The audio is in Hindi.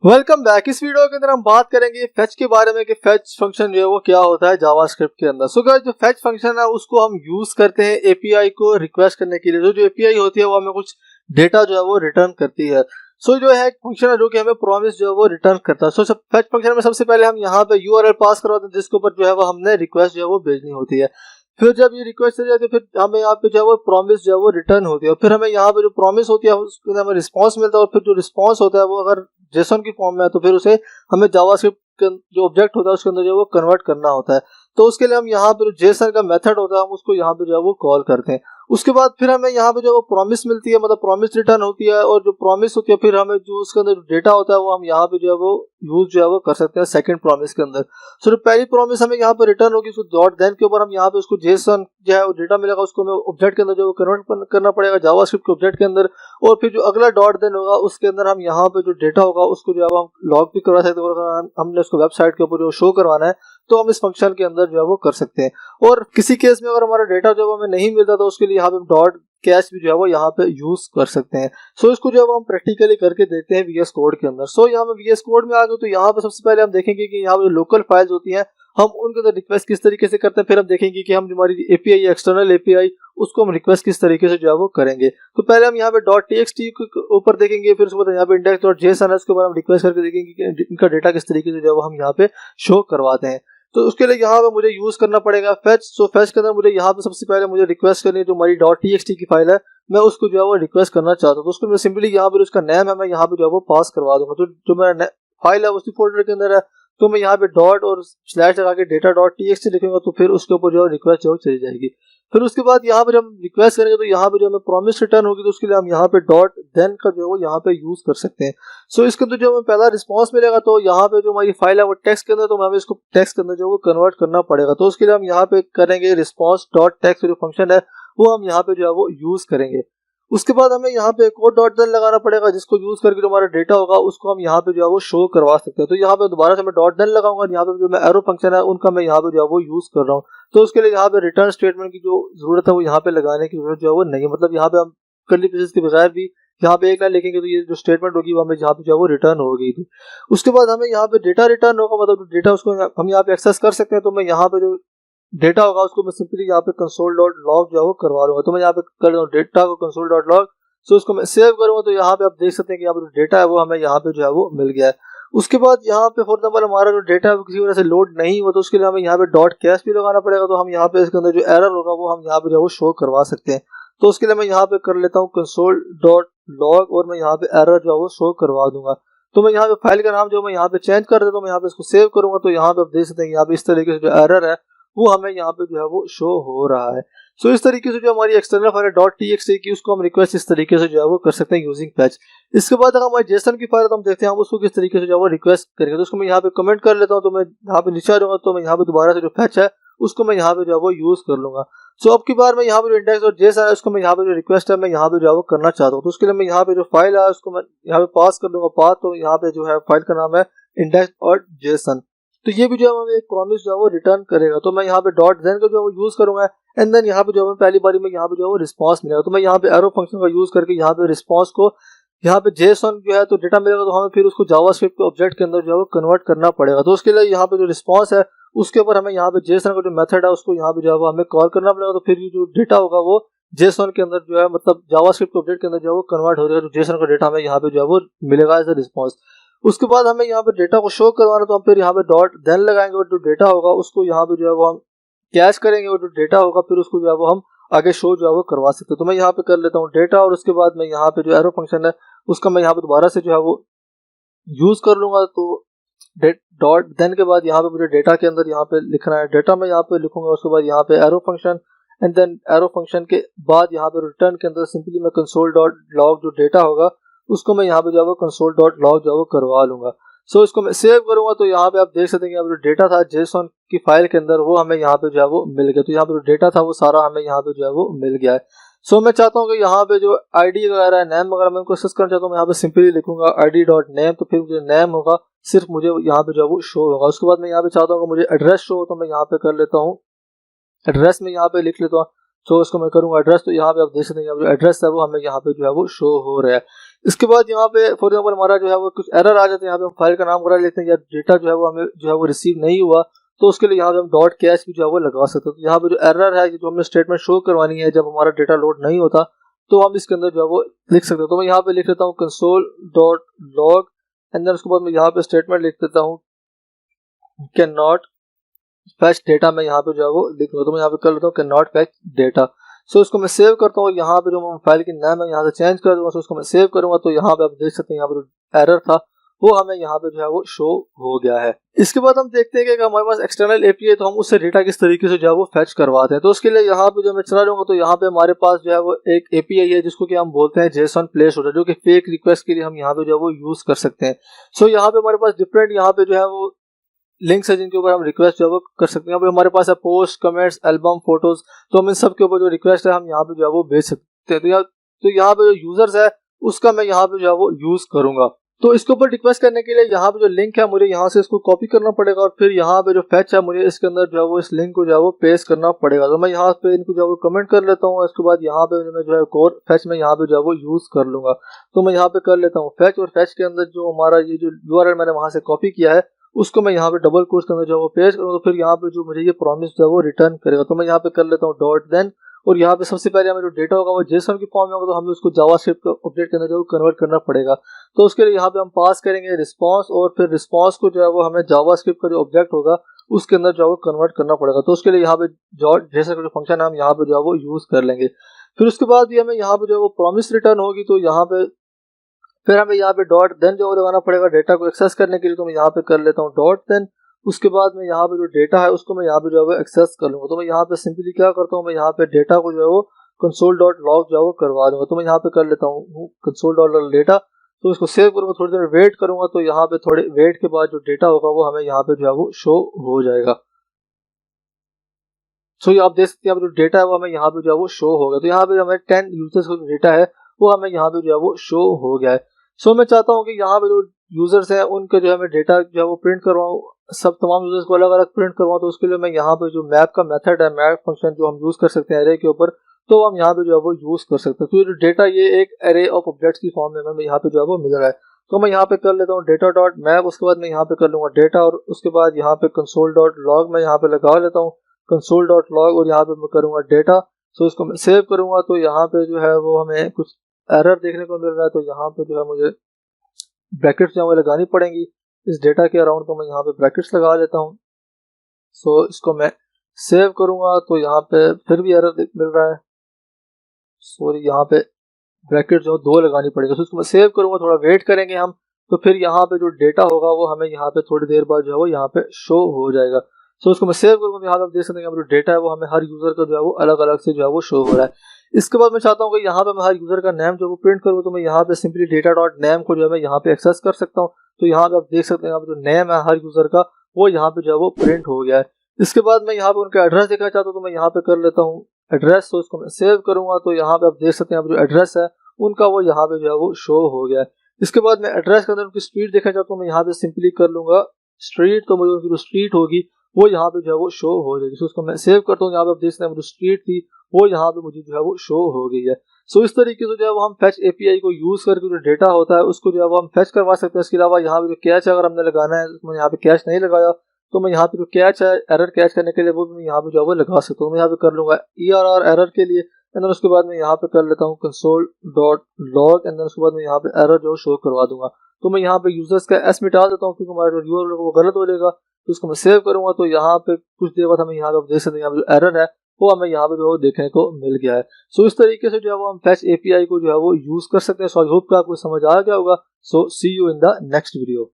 Welcome back. इस वीडियो के अंदर हम बात करेंगे फेच के बारे में कि फेच फंक्शन जो है वो क्या होता है जावास्क्रिप्ट के अंदर। सो गाइस, जो फेच फंक्शन है उसको हम यूज करते हैं एपीआई को रिक्वेस्ट करने के लिए। जो एपीआई होती है वो हमें कुछ डेटा जो है वो रिटर्न करती है। सो जो है फंक्शन है जो कि हमें प्रॉमिस जो है वो रिटर्न करता है। सो फेच फंक्शन में सबसे पहले हम यहाँ पे यूआरएल पास करवाते हैं जिसके ऊपर जो है वो हमने रिक्वेस्ट जो है वो भेजनी होती है। फिर जब ये रिक्वेस्ट चली जाती है फिर हमें यहाँ पे जो है वो प्रॉमिस जो है वो रिटर्न होती है। फिर हमें यहाँ पे जो प्रॉमिस होती है उसके अंदर हमें रिस्पॉन्स मिलता है, और फिर जो रिस्पॉन्स होता है वो अगर जेसन की फॉर्म में है तो फिर उसे हमें जावास्क्रिप्ट जो ऑब्जेक्ट होता है उसके अंदर जो है वो कन्वर्ट करना होता है। तो उसके लिए हम यहाँ पे जो जेसन का मेथड होता है हम उसको यहाँ पे जो है वो कॉल करते हैं। उसके बाद फिर हमें यहाँ पे जो वो प्रॉमिस मिलती है, मतलब प्रॉमिस रिटर्न होती है, और जो प्रॉमिस होती है फिर हमें जो उसके अंदर डेटा होता है वो हम यहाँ पे जो है वो यूज जो है वो कर सकते हैं सेकंड प्रॉमिस के अंदर। सो जो पहली प्रॉमिस हमें यहाँ पे रिटर्न होगी उसको डॉट देन के ऊपर हम यहाँ पे उसको जेसन जो है वो डेटा मिलेगा उसको हमें ऑब्जेक्ट के अंदर जो कन्वर्ट करना पड़ेगा जावास्क्रिप्ट के ऑब्जेक्ट के अंदर। और फिर जो अगला डॉट देन होगा उसके अंदर हम यहाँ पे जो डेटा होगा उसको जो है हम लॉग भी करवा सकते हैं, और हमने उसको वेबसाइट के ऊपर जो शो करवाना है तो हम इस फंक्शन के अंदर जो है वो कर सकते हैं। और किसी केस में अगर हमारा डेटा जो हमें नहीं मिलता तो उसके लिए यहाँ पे डॉट कैश भी जो है वो यहाँ पे यूज कर सकते हैं। सो इसको जो है हम प्रैक्टिकली करके देखते हैं वीएस कोड के अंदर। सो यहाँ पे वीएस कोड में आ गए तो यहाँ पे सबसे पहले हम देखेंगे कि यहाँ पे जो लोकल फाइल्स होती हैं हम उनके अंदर रिक्वेस्ट किस तरीके से करते हैं। फिर हम देखेंगे कि हम हमारी एपीआई एक्सटर्नल एपीआई उसको हम रिक्वेस्ट किस तरीके से जो है वो करेंगे। तो पहले हम यहाँ पे डॉट टीएक्सटी के ऊपर देखेंगे, फिर उसके बाद यहाँ पे इंडेक्स डॉट जेएसएन उसके ऊपर हम रिक्वेस्ट करके देखेंगे कि इनका डेटा किस तरीके से जो है वो हम यहाँ पे शो करवाते हैं। तो उसके लिए यहाँ पे मुझे यूज करना पड़ेगा फेच। सो फेच के अंदर मुझे यहाँ पे सबसे पहले मुझे रिक्वेस्ट करनी है जो हमारी डॉट टीएक्सटी की फाइल है मैं उसको जो है वो रिक्वेस्ट करना चाहता हूँ। तो उसको मैं सिंपली यहाँ पे उसका नेम है मैं यहाँ पे जो है वो पास करवा दूंगा। तो जो मेरा फाइल है उसी फोल्डर के अंदर है तो मैं यहाँ पे डॉट और स्लैश लगा के डेटा डॉट टीएक्सटी लिखूंगा तो फिर उसके ऊपर जो है रिक्वेस्ट जो चली जाएगी। फिर उसके बाद यहाँ पे हम रिक्वेस्ट करेंगे तो यहाँ पे जो हमें प्रॉमिस रिटर्न होगी तो उसके लिए हम यहाँ पे डॉट देन का जो है वो यहाँ पे यूज कर सकते हैं। सो इसके अंदर जो हमें पहला रिस्पॉन्स मिलेगा तो यहाँ पे जो हमारी फाइल है वो टेक्स्ट के अंदर, तो हमें इसको टेक्स्ट के अंदर जो वो कन्वर्ट करना पड़ेगा। तो उसके लिए हम यहाँ पे करेंगे रिस्पॉन्स डॉट टेक्स्ट जो फंक्शन है वो हम यहाँ पे जो है वो यूज करेंगे। उसके बाद हमें यहाँ पे एक और डॉट देन लगाना पड़ेगा जिसको यूज करके जो हमारा डेटा होगा उसको हम यहाँ पे जो है वो शो करवा सकते हैं। तो यहाँ पे दोबारा से मैं डॉट देन लगाऊंगा, यहाँ पे जो मैं एरो फंक्शन है उनका मैं यहाँ पे जो है वो यूज कर रहा हूँ। तो उसके लिए यहाँ पे रिटर्न स्टेटमेंट की जो जरूरत है वो यहाँ पे लगाने की जरूरत जो है वो नहीं है, मतलब यहाँ पे हम कर्ली ब्रेसेस के बगैर भी यहाँ पे एक लाइन लिखेंगे तो ये जो स्टेटमेंट होगी वो हमें यहाँ पे जो है वो रिटर्न होगी। उसके बाद हमें यहाँ पे डेटा रिटर्न होगा, मतलब डेटा उसको हम यहाँ पे एक्सेस कर सकते हैं। तो मैं यहाँ पे जो डेटा होगा उसको मैं सिंपली यहाँ पे कंसोल डॉट लॉग जो है वो करवा लूंगा। तो मैं यहाँ पे कर दूँ डेटा को कंसोल डॉट लॉग। सो उसको मैं सेव करूंगा तो यहाँ पे आप देख सकते हैं कि यहाँ पे जो डेटा है वो हमें यहाँ पे जो है वो मिल गया है। उसके बाद यहाँ पे फॉर एग्जाम्पल हमारा जो डेटा है वो किसी वजह से लोड नहीं हुआ तो उसके लिए हमें यहाँ पे डॉट कैश भी लगाना पड़ेगा। तो हम यहाँ पे इसके अंदर जो एरर होगा वो हम यहाँ पे जो है वो शो करवा सकते हैं। तो उसके लिए मैं यहाँ पे कर लेता हूँ कंसोल डॉट लॉग और मैं यहाँ पे एरर जो है वो शो करवा दूंगा। तो मैं यहाँ पे फाइल का नाम जो मैं यहाँ पे चेंज कर देता हूँ, मैं यहाँ पे इसको सेव करूंगा तो यहाँ पे आप देख सकते हैं यहाँ पे इस तरीके से जो एरर है वो हमें यहाँ पे जो है वो शो हो रहा है। सो इस तरीके से जो हमारी एक्सटर्नल फाइल डॉट टीएक्सटी की उसको हम रिक्वेस्ट इस तरीके से जो है वो कर सकते हैं यूजिंग फेच। इसके बाद अगर हमारी जेसन की फाइल तो हम देखते हैं हम उसको किस तरीके से जो है वो रिक्वेस्ट करेंगे। तो उसको मैं यहाँ पे कमेंट कर लेता हूँ, तो मैं यहाँ पे नीचे आ जाऊंगा तो मैं यहाँ पे दोबारा से जो फेच है उसको मैं यहाँ पे जो है वो यूज कर लूंगा। सो अब की बार मैं यहाँ पे जो इंडेक्स और जेसन है उसको मैं यहाँ पे जो रिक्वेस्ट है मैं यहाँ पे जो है वो करना चाहता हूँ। तो उसके लिए मैं यहाँ पे जो फाइल है उसको मैं यहाँ पे पास कर दूंगा पाथ। तो यहाँ पे जो है फाइल का नाम है इंडेक्स और जेसन। तो ये भी जो है हमें एक प्रॉमिस जो है वो रिटर्न करेगा। तो मैं यहाँ पे डॉट देन का जो है वो यूज करूंगा एंड देन यहाँ पे जो है पहली बारी में यहाँ पे जो है वो रिस्पॉन्स मिलेगा। तो मैं यहाँ पे एरो फंक्शन का यूज करके यहाँ पे रिस्पॉन्स को यहाँ पे जेसन जो है तो डेटा मिलेगा तो हमें फिर उसको जावास्क्रिप्ट के ऑब्जेक्ट के अंदर जो है वो कन्वर्ट करना पड़ेगा। तो उसके लिए यहाँ पे जो रिस्पॉन्स है उसके ऊपर हमें यहाँ पे जेसन का जो मेथड है उसको यहाँ पे जो है वो हमें कॉल करना पड़ेगा। तो फिर जो डेटा होगा वो जेसन के अंदर जो है मतलब जावास्क्रिप्ट के ऑब्जेक्ट के अंदर जो है वो कन्वर्ट हो रहा है। तो जेसन का डेटा हमें यहाँ पे जो है वो मिलेगा एज अ रिस्पॉन्स। उसके बाद हमें यहाँ पे डेटा को शो करवाना तो हम फिर यहाँ पे डॉट देन लगाएंगे और जो डेटा होगा उसको यहाँ पे जो है वो हम कैश करेंगे और जो डेटा होगा फिर उसको जो है वो हम आगे शो जो है वो करवा सकते हैं। तो मैं यहाँ पे कर लेता हूँ डेटा और उसके बाद मैं यहाँ पे जो एरो फंक्शन है उसका मैं यहाँ पे दोबारा से जो है वो यूज कर लूंगा। तो डॉट देन के बाद यहाँ पे मुझे डेटा के अंदर यहाँ पे लिखना है, डेटा मैं यहाँ पे लिखूंगा। उसके बाद यहाँ पे arrow function and then arrow function के बाद यहाँ पे रिटर्न के अंदर सिंपली मैं कंसोल डॉट लॉग जो डेटा होगा उसको मैं यहाँ पे जो है कंसोल डॉट लॉग जो है करवा लूंगा। सो इसको मैं सेव करूंगा तो यहाँ पे आप देख सकते हैं कि जो डेटा था जेसन की फाइल के अंदर वो हमें यहाँ पे जो है वो मिल गया। तो यहाँ पे जो डेटा था वो सारा हमें यहाँ पे जो है वो मिल गया है। सो मैं चाहता हूँ कि यहाँ पे जो आईडी वगैरह नेम वगैरह मैं उनको एक्सेस करना चाहता हूँ, मैं यहाँ पे सिंपली लिखूंगा आईडी डॉट नेम। तो फिर जो नेम होगा सिर्फ मुझे यहाँ पे जो है वो शो होगा। उसके बाद मैं यहाँ पे चाहता हूँ कि मुझे एड्रेस शो हो तो मैं यहाँ पे कर लेता हूँ एड्रेस में यहाँ पे लिख लेता हूँ। सो इसको मैं करूंगा एड्रेस। तो यहाँ पे आप देख सकते हैं जो एड्रेस है वो हमें यहाँ पे जो है वो शो हो रहा है। इसके बाद यहाँ पे फॉर एग्जाम्पल हमारा जो है वो कुछ एरर आ जाते हैं, यहाँ पे हम फाइल का नाम वगैरह लेते हैं या डेटा जो है वो हमें जो है वो रिसीव नहीं हुआ, तो उसके लिए यहाँ पे हम डॉट कैश भी जो है वो लगा सकते हैं। तो यहाँ पे जो एरर है जो हमें स्टेटमेंट शो करवानी है जब हमारा डेटा लोड नहीं होता, तो हम इसके अंदर जो है वो लिख सकते हैं। तो मैं यहाँ पे लिख लेता हूँ console.log एंड देन उसके बाद मैं यहाँ पे स्टेटमेंट लिख देता हूँ कैन नॉट फैच डेटा। मैं यहाँ पे जो है वो लिख लेता हूँ, तो मैं यहाँ पे कर लेता हूँ कैन नॉट फैच डेटा। सो इसको मैं सेव करता हूँ, यहाँ पे जो फाइल की नाम है यहाँ से चेंज कर दूंगा। सो इसको मैं सेव करूंगा तो यहाँ पे आप देख सकते हैं यहाँ पे जो एरर था वो हमें यहाँ पे जो है वो शो हो गया है। इसके बाद हम देखते हैं कि हमारे पास एक्सटर्नल एपीआई तो हम उससे डेटा किस तरीके से जो है वो फैच करवाते हैं। तो उसके लिए यहाँ पे जो मैं चला जाऊंगा तो यहाँ पे हमारे पास जो है वो एक एपीआई है जिसको कि हम बोलते हैं जेसन प्लेस होल्डर, जो कि फेक रिक्वेस्ट के लिए हम यहाँ पे जो है वो यूज कर सकते हैं। सो यहाँ पे हमारे पास डिफरेंट यहाँ पे जो है वो लिंक्स है जिनके ऊपर हम रिक्वेस्ट जो है वो कर सकते हैं। यहाँ पे हमारे पास है पोस्ट, कमेंट्स, एल्बम, फोटोज, तो हम इन सब के ऊपर जो रिक्वेस्ट है हम यहाँ पे जो है वो भेज सकते हैं। तो यहाँ पे जो यूजर्स है उसका मैं यहाँ पे जो है वो यूज करूंगा। तो इसके ऊपर रिक्वेस्ट करने के लिए यहाँ पे जो लिंक है मुझे यहाँ से इसको कॉपी करना पड़ेगा और फिर यहाँ पे जो फैच है मुझे इसके अंदर जो है वो इस लिंक को जो है वो पेस्ट करना पड़ेगा। तो मैं यहाँ पे इनको जो है वो कमेंट कर लेता हूँ। इसके बाद यहाँ पे मैं जो है कोर फैच में यहाँ पे जो है वो यूज कर लूंगा। तो मैं यहाँ पे कर लेता हूँ फैच, और फैच के अंदर जो हमारा ये जो यूआरएल मैंने वहां से कॉपी किया है उसको मैं यहाँ पे डबल कोट्स के अंदर जो है वो पेस्ट करूँगा। तो फिर यहाँ पे जो मुझे ये प्रॉमिस जो है वो रिटर्न करेगा। तो मैं यहाँ पे कर लेता हूँ डॉट देन, और यहाँ पे सबसे पहले हमें जो डेटा होगा वो जेसन की फॉर्म में होगा, तो हमें उसको जावास्क्रिप्ट अपडेट के अंदर जो कन्वर्ट करना पड़ेगा। तो उसके लिए यहाँ पे हम पास करेंगे रिस्पांस, और फिर रिस्पांस को जो है वो हमें जावास्क्रिप्ट का जो ऑब्जेक्ट होगा उसके अंदर जो है वो कन्वर्ट करना पड़ेगा। तो उसके लिए यहाँ पे जेसन का जो फंक्शन है हम यहाँ पे जो है वो यूज कर लेंगे। फिर उसके बाद भी हमें यहाँ पे जो है वो प्रॉमिस रिटर्न होगी, तो यहाँ पे फिर हमें यहाँ पे डॉट देन जो लगाना पड़ेगा डेटा को एक्सेस करने के लिए। तो मैं यहाँ पे कर लेता हूँ डॉट देन, उसके बाद में यहाँ पे जो डेटा है उसको मैं यहाँ पे जो है वो एक्सेस कर लूंगा। तो मैं यहाँ पे सिंपली क्या करता हूँ, मैं यहाँ पे डेटा को जो है वो console.log जो है वो करवा दूंगा। तो मैं यहाँ पे कर लेता हूँ console.log डेटा। तो इसको सेव करूंगा, थोड़ी देर वेट करूंगा, तो यहाँ पे थोड़े वेट के बाद जो डेटा होगा वो हमें यहाँ पे जो है वो शो हो जाएगा। सो ये आप देख सकते हैं जो डेटा है वो हमें यहाँ पे जो है वो शो हो गया। तो यहाँ पे हमें 10 यूजर्स का जो डेटा है वो हमें यहाँ पे जो है वो शो हो गया है। सो मैं चाहता हूँ कि यहाँ पे जो यूजर्स हैं उनके जो है मैं डेटा जो है वो प्रिंट करवाऊँ, सब तमाम यूजर्स को अलग अलग प्रिंट करवाऊँ। तो उसके लिए मैं यहाँ पे जो मैप का मेथड है, मैप फंक्शन जो हम यूज कर सकते हैं एरे के ऊपर, तो हम यहाँ पे जो है वो यूज कर सकते हैं। तो ये जो डेटा ये एक एरे ऑफ ऑब्जेक्ट्स की फॉर्म में हमें यहाँ पे जो है वो मिल रहा है। तो मैं यहाँ पे कर लेता हूँ डेटा डॉट मैप, उसके बाद मैं यहाँ पे कर लूंगा डेटा, और उसके बाद यहाँ पे console.log मैं यहाँ पे लगा लेता हूँ console.log, और यहाँ पे मैं करूँगा डेटा। सो इसको मैं सेव करूँगा तो यहाँ पे जो है वो हमें कुछ एरर देखने को मिल रहा है। तो यहाँ पे जो है मुझे ब्रैकेट्स जो है लगानी पड़ेंगी इस डेटा के अराउंड, तो मैं यहाँ पे ब्रैकेट्स लगा लेता हूँ। सो इसको मैं सेव करूँगा तो यहाँ पे फिर भी एरर मिल रहा है, सॉरी यहाँ पे ब्रैकेट जो 2 लगानी पड़ेगी। तो इसको मैं सेव करूँगा, थोड़ा वेट करेंगे हम, तो फिर यहाँ पे जो डेटा होगा वो हमें यहाँ पे थोड़ी देर बाद जो है वो यहाँ पे शो हो जाएगा। सो उसको मैं सेव करूँगा, यहाँ पे आप देख सकते हैं जो डेटा है वो हमें हर यूजर का जो है वो अलग अलग से जो है वो शो हो रहा है। इसके बाद मैं चाहता हूँ कि यहाँ पे मैं हर यूजर का नेम जो वो प्रिंट करूँ, तो मैं यहाँ पे सिंपली डेटा डॉट नेम को जो है मैं यहाँ पे एक्सेस कर सकता हूँ। तो यहाँ पे आप देख सकते हैं यहाँ पे जो नेम है हर यूजर का वो यहाँ पे जो है वो प्रिंट हो गया है। इसके बाद मैं यहाँ पे उनका एड्रेस देखना चाहता हूँ, तो मैं यहाँ पे कर लेता हूँ एड्रेस। तो इसको मैं सेव करूँगा तो यहाँ पे आप देख सकते हैं जो एड्रेस है उनका वो यहाँ पे जो है वो शो हो गया है। इसके बाद मैं एड्रेस के अंदर उनकी स्ट्रीट देखना चाहता हूँ, मैं यहाँ पे सिंपली कर लूंगा स्ट्रीट, तो मुझे उनकी जो स्ट्रीट होगी वो यहाँ पे जो है वो शो हो जाएगी। सो उसको मैं सेव करता हूँ, यहाँ पे आप देख सकते हैं जो स्ट्रीट थी वो यहाँ पे मुझे जो है वो शो हो गई है। सो इस तरीके से जो है वो हम फैच एपीआई को यूज करके जो डेटा होता है उसको जो है वो हम फैच करवा सकते हैं। इसके अलावा यहाँ पे जो कैच अगर हमने लगाना है, तो मैंने यहाँ पे कैच नहीं लगाया, तो मैं यहाँ पे जो कैच है एरर कैच करने के लिए वो मैं यहाँ पे जो है वो लगा सकता हूँ। मैं यहाँ पे कर लूंगा ERR एरर के लिए, एंड देन उसके बाद मैं यहाँ पे कर लेता हूँ console.log, एंड देन उसके बाद मैं यहाँ पे एरर जो शो करवा दूंगा। तो मैं यहाँ पे यूजर्स का एस मिटा देता हूँ क्योंकि हमारा जो यूआरएल वो गलत हो जाएगा। तो उसको मैं सेव करूंगा तो यहाँ पे कुछ देर बाद हमें यहाँ पे देख सकते हैं यहाँ पे जो एरर है वो हमें यहाँ पे जो देखने को मिल गया है। सो इस तरीके से जो है वो हम फैच एपीआई को जो है वो यूज कर सकते हैं। सो आई होप कि आपको समझ आ गया होगा। So see you in the next video.